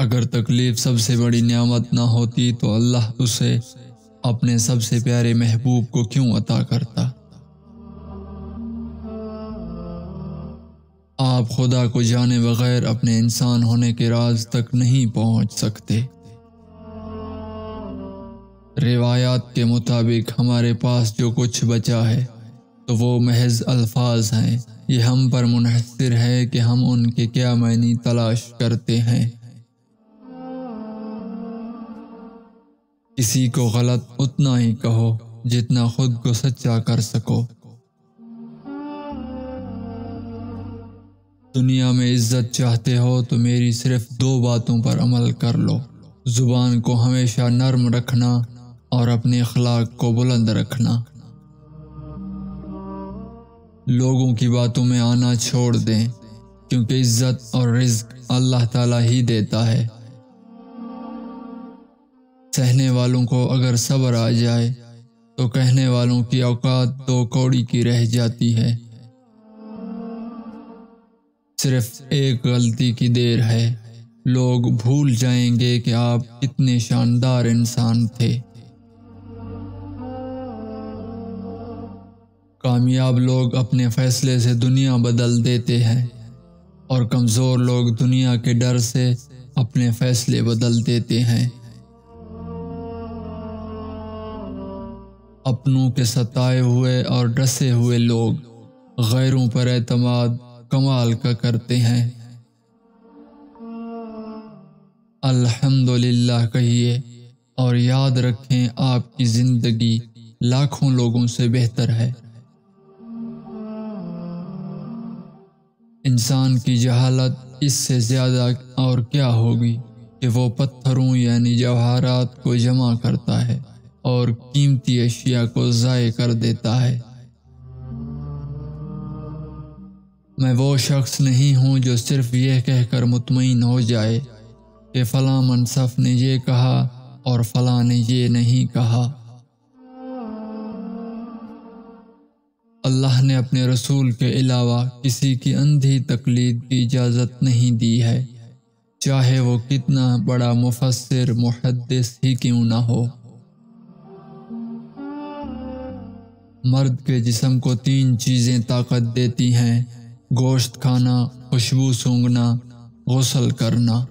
اگر تکلیف سب سے بڑی نعمت نہ ہوتی تو اللہ اسے اپنے سب سے پیارے محبوب کو کیوں عطا کرتا؟ آپ خدا کو جانے بغیر اپنے انسان ہونے کے راز تک نہیں پہنچ سکتے۔ روایات کے مطابق ہمارے پاس جو کچھ بچا ہے تو وہ محض الفاظ ہیں۔ یہ ہم پر منحصر ہے کہ ہم ان کے کیا معنی تلاش کرتے ہیں۔ کسی کو غلط اتنا ہی کہو جتنا خود کو سچا کر سکو۔ دنیا میں عزت چاہتے ہو تو میری صرف 2 باتوں پر عمل کر لو۔ زبان کو ہمیشہ نرم رکھنا اور اپنے اخلاق کو بلند رکھنا۔ لوگوں کی باتوں میں آنا چھوڑ دیں، کیونکہ عزت اور رزق اللہ تعالیٰ ہی دیتا ہے۔ سہنے والوں کو اگر صبر آ جائے تو کہنے والوں کی اوقات 2 کوڑی کی رہ جاتی ہے۔ صرف ایک غلطی کی دیر ہے، لوگ بھول جائیں گے کہ آپ کتنے شاندار انسان تھے۔ کامیاب لوگ اپنے فیصلے سے دنیا بدل دیتے ہیں اور کمزور لوگ دنیا کے ڈر سے اپنے فیصلے بدل دیتے ہیں۔ اپنوں کے ستائے ہوئے اور ڈسے ہوئے لوگ غیروں پر اعتماد کمال کا کرتے ہیں۔ الحمدللہ کہیے اور یاد رکھیں آپ کی زندگی لاکھوں لوگوں سے بہتر ہے۔ انسان کی جہالت اس سے زیادہ اور کیا ہوگی کہ وہ پتھروں یعنی جواہرات کو جمع کرتا ہے اور قیمتی اشیاء کو ضائع کر دیتا ہے۔ میں وہ شخص نہیں ہوں جو صرف یہ کہہ کر مطمئن ہو جائے کہ فلاں منصف نے یہ کہا اور فلاں نے یہ نہیں کہا۔ اللہ نے اپنے رسول کے علاوہ کسی کی اندھی تقلید کی اجازت نہیں دی ہے، چاہے وہ کتنا بڑا مفسر محدث ہی کیوں نہ ہو۔ مرد کے جسم کو 3 چیزیں طاقت دیتی ہیں: گوشت کھانا، خوشبو سونگھنا، غسل کرنا۔